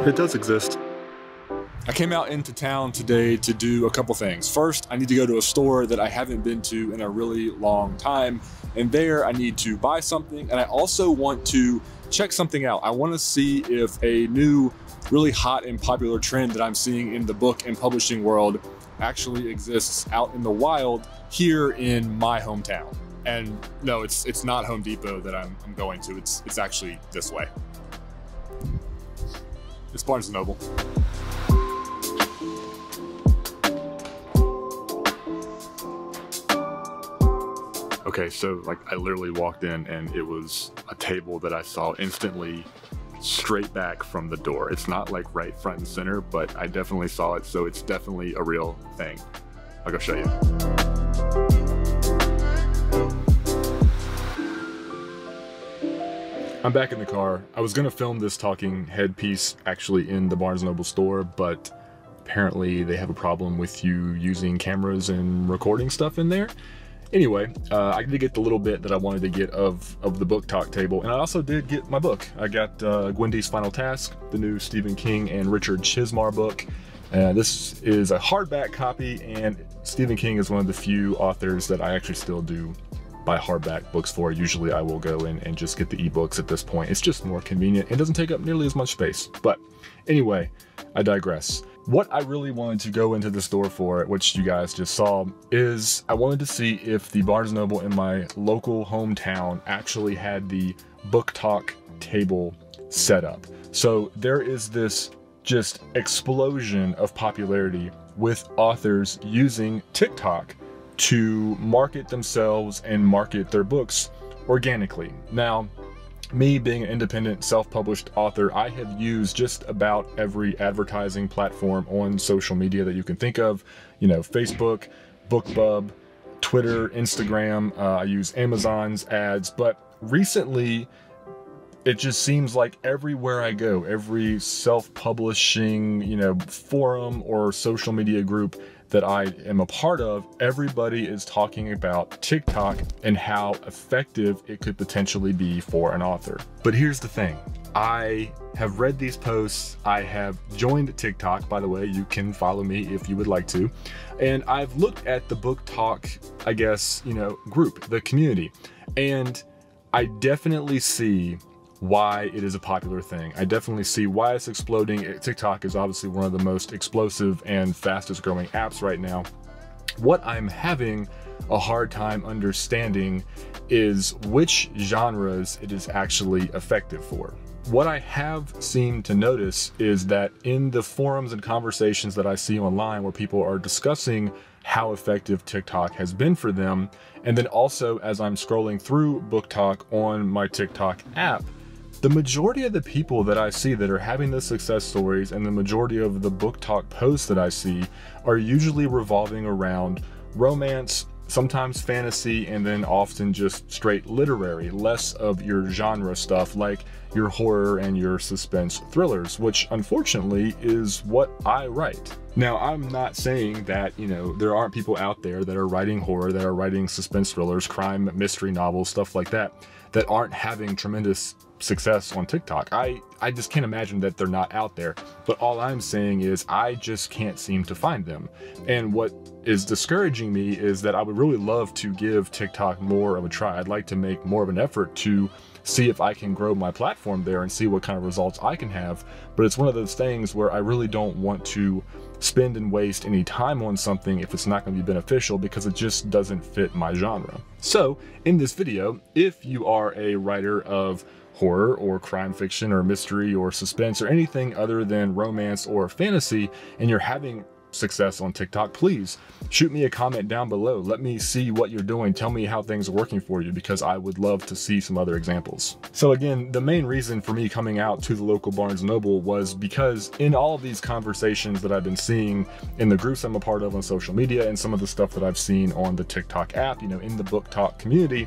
It does exist. I came out into town today to do a couple things. First, I need to go to a store that I haven't been to in a really long time, and there I need to buy something, and I also want to check something out. I want to see if a new, really hot and popular trend that I'm seeing in the book and publishing world actually exists out in the wild here in my hometown. And no, it's not Home Depot that I'm going to. It's actually this way. It's Barnes & Noble. Okay, so like I literally walked in and it was a table that I saw instantly straight back from the door. It's not like right front and center, but I definitely saw it, so it's definitely a real thing. I'll go show you. I'm back in the car. I was gonna film this talking head piece actually in the Barnes & Noble store, but apparently they have a problem with you using cameras and recording stuff in there. Anyway, I did get the little bit that I wanted to get of the BookTok table, and I also did get my book. I got Gwendy's Final Task, the new Stephen King and Richard Chizmar book. This is a hardback copy, and Stephen King is one of the few authors that I actually still do buy hardback books for. Usually I will go in and just get the ebooks at this point. It's just more convenient. It doesn't take up nearly as much space. But anyway, I digress. What I really wanted to go into the store for, which you guys just saw, is I wanted to see if the Barnes & Noble in my local hometown actually had the BookTok table set up. So there is this just explosion of popularity with authors using TikTok to market themselves and market their books organically. Now, me being an independent self-published author, I have used just about every advertising platform on social media that you can think of. You know, Facebook, BookBub, Twitter, Instagram. I use Amazon's ads, but recently it just seems like everywhere I go, every self-publishing, you know, forum or social media group that I am a part of, everybody is talking about TikTok and how effective it could potentially be for an author. But here's the thing. I have read these posts. I have joined TikTok, by the way. You can follow me if you would like to. And I've looked at the BookTok, I guess, you know, group, the community. And I definitely see why it is a popular thing. I definitely see why it's exploding. TikTok is obviously one of the most explosive and fastest growing apps right now. What I'm having a hard time understanding is which genres it is actually effective for. What I have seemed to notice is that in the forums and conversations that I see online where people are discussing how effective TikTok has been for them, and then also as I'm scrolling through BookTok on my TikTok app, the majority of the people that I see that are having the success stories and the majority of the BookTok posts that I see are usually revolving around romance, sometimes fantasy, and then often just straight literary, less of your genre stuff like your horror and your suspense thrillers, which unfortunately is what I write. Now, I'm not saying that, you know, there aren't people out there that are writing horror, that are writing suspense thrillers, crime, mystery novels, stuff like that aren't having tremendous success on TikTok. I just can't imagine that they're not out there, but all I'm saying is I just can't seem to find them. And what is discouraging me is that I would really love to give TikTok more of a try. I'd like to make more of an effort to see if I can grow my platform there and see what kind of results I can have. But it's one of those things where I really don't want to spend and waste any time on something if it's not going to be beneficial, because it just doesn't fit my genre. So in this video, if you are a writer of horror or crime fiction or mystery or suspense or anything other than romance or fantasy, and you're having success on TikTok, please shoot me a comment down below. Let me see what you're doing. Tell me how things are working for you, because I would love to see some other examples. So again, the main reason for me coming out to the local Barnes & Noble was because in all of these conversations that I've been seeing in the groups I'm a part of on social media and some of the stuff that I've seen on the TikTok app, you know, in the BookTok community,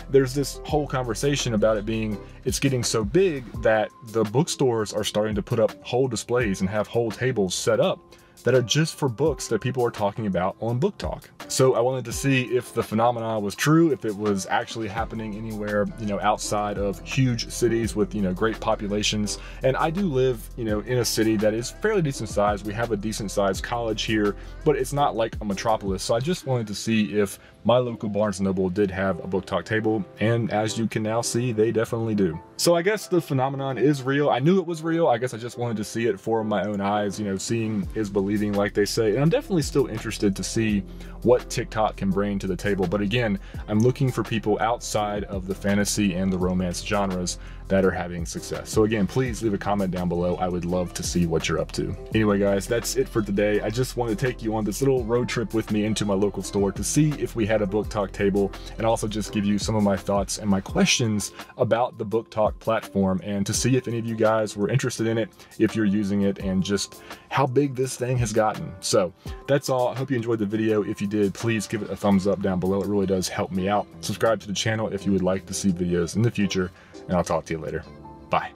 there's this whole conversation about it being, it's getting so big that the bookstores are starting to put up whole displays and have whole tables set up that are just for books that people are talking about on BookTok. So I wanted to see if the phenomenon was true, if it was actually happening anywhere, outside of huge cities with, great populations. And I do live, in a city that is fairly decent size. We have a decent sized college here, but it's not like a metropolis. So I just wanted to see if my local Barnes & Noble did have a BookTok table, and as you can now see, they definitely do. So I guess the phenomenon is real. I knew it was real. I guess I just wanted to see it for my own eyes. Seeing is believing, like they say. And I'm definitely still interested to see what TikTok can bring to the table. But again, I'm looking for people outside of the fantasy and the romance genres that are having success. So again, please leave a comment down below. I would love to see what you're up to. Anyway, guys, that's it for today. I just want to take you on this little road trip with me into my local store to see if we had a BookTok table, and also just give you some of my thoughts and my questions about the BookTok platform, and to see if any of you guys were interested in it, if you're using it, and just how big this thing has gotten. So that's all. I hope you enjoyed the video. If you did, please give it a thumbs up down below. It really does help me out. Subscribe to the channel if you would like to see videos in the future, and I'll talk to you later. Bye.